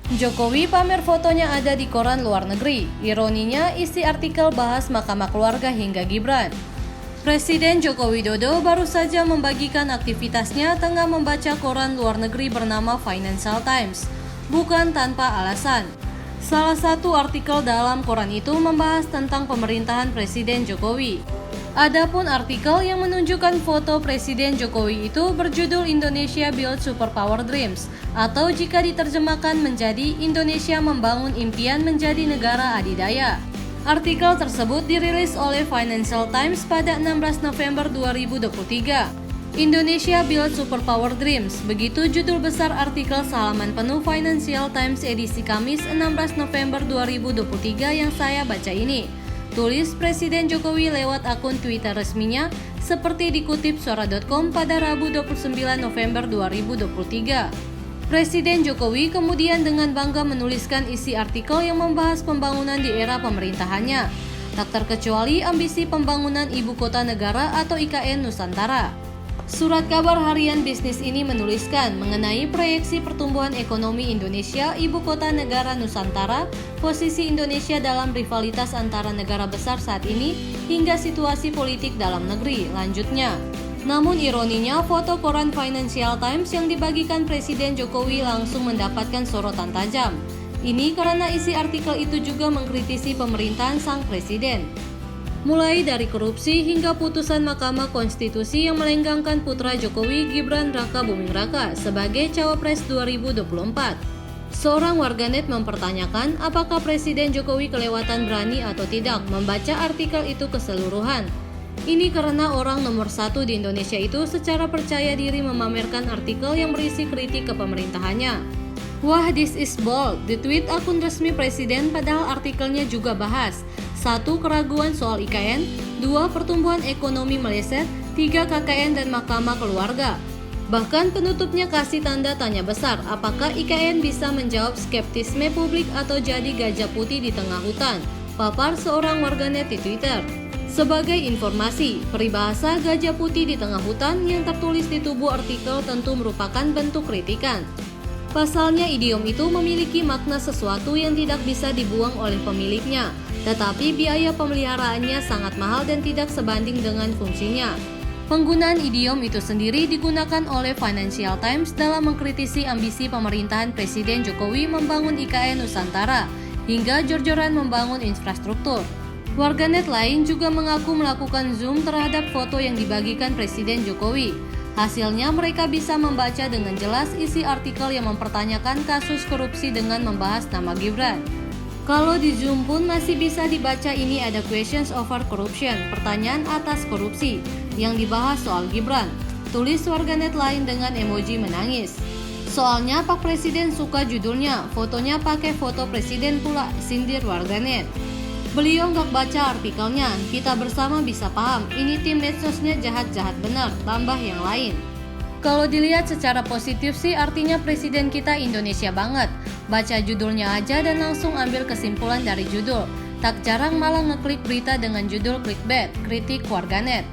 Jokowi pamer fotonya ada di koran luar negeri. Ironinya, isi artikel bahas Mahkamah Keluarga hingga Gibran. Presiden Joko Widodo baru saja membagikan aktivitasnya tengah membaca koran luar negeri bernama Financial Times. Bukan tanpa alasan. Salah satu artikel dalam koran itu membahas tentang pemerintahan Presiden Jokowi. Adapun artikel yang menunjukkan foto Presiden Jokowi itu berjudul Indonesia Build Superpower Dreams, atau jika diterjemahkan menjadi Indonesia Membangun Impian Menjadi Negara Adidaya. Artikel tersebut dirilis oleh Financial Times pada 16 November 2023. Indonesia Build Superpower Dreams, begitu judul besar artikel salaman penuh Financial Times edisi Kamis 16 November 2023 yang saya baca ini. Tulis Presiden Jokowi lewat akun Twitter resminya seperti dikutip suara.com pada Rabu 29 November 2023. Presiden Jokowi kemudian dengan bangga menuliskan isi artikel yang membahas pembangunan di era pemerintahannya, tak terkecuali ambisi pembangunan Ibu Kota Negara atau IKN Nusantara. Surat kabar harian bisnis ini menuliskan mengenai proyeksi pertumbuhan ekonomi Indonesia, Ibu Kota Negara Nusantara, posisi Indonesia dalam rivalitas antara negara besar saat ini, hingga situasi politik dalam negeri, lanjutnya. Namun ironinya, foto koran Financial Times yang dibagikan Presiden Jokowi langsung mendapatkan sorotan tajam. Ini karena isi artikel itu juga mengkritisi pemerintahan sang presiden. Mulai dari korupsi hingga putusan Mahkamah Konstitusi yang melenggangkan putra Jokowi Gibran Raka Buming Raka sebagai Cawapres 2024. Seorang warganet mempertanyakan apakah Presiden Jokowi kelewatan berani atau tidak membaca artikel itu keseluruhan. Ini karena orang nomor satu di Indonesia itu secara percaya diri memamerkan artikel yang berisi kritik ke pemerintahannya. Wah, this is bold, ditweet akun resmi Presiden padahal artikelnya juga bahas 1. Keraguan soal IKN, 2. Pertumbuhan ekonomi meleset, 3. KKN dan Mahkamah Keluarga. Bahkan penutupnya kasih tanda tanya besar, apakah IKN bisa menjawab skeptisme publik atau jadi gajah putih di tengah hutan, papar seorang warganet di Twitter. Sebagai informasi, peribahasa gajah putih di tengah hutan yang tertulis di tubuh artikel tentu merupakan bentuk kritikan. Pasalnya idiom itu memiliki makna sesuatu yang tidak bisa dibuang oleh pemiliknya, tetapi biaya pemeliharaannya sangat mahal dan tidak sebanding dengan fungsinya. Penggunaan idiom itu sendiri digunakan oleh Financial Times dalam mengkritisi ambisi pemerintahan Presiden Jokowi membangun IKN Nusantara hingga jor-joran membangun infrastruktur. Warganet lain juga mengaku melakukan zoom terhadap foto yang dibagikan Presiden Jokowi. Hasilnya mereka bisa membaca dengan jelas isi artikel yang mempertanyakan kasus korupsi dengan membahas nama Gibran. Kalau di Zoom pun masih bisa dibaca ini ada questions over corruption, pertanyaan atas korupsi, yang dibahas soal Gibran. Tulis warganet lain dengan emoji menangis. Soalnya Pak Presiden suka judulnya, fotonya pakai foto Presiden pula, sindir warganet. Beliau nggak baca artikelnya, kita bersama bisa paham, ini tim medsosnya jahat-jahat benar, tambah yang lain. Kalau dilihat secara positif sih artinya presiden kita Indonesia banget. Baca judulnya aja dan langsung ambil kesimpulan dari judul. Tak jarang malah ngeklik berita dengan judul clickbait, kritik warganet.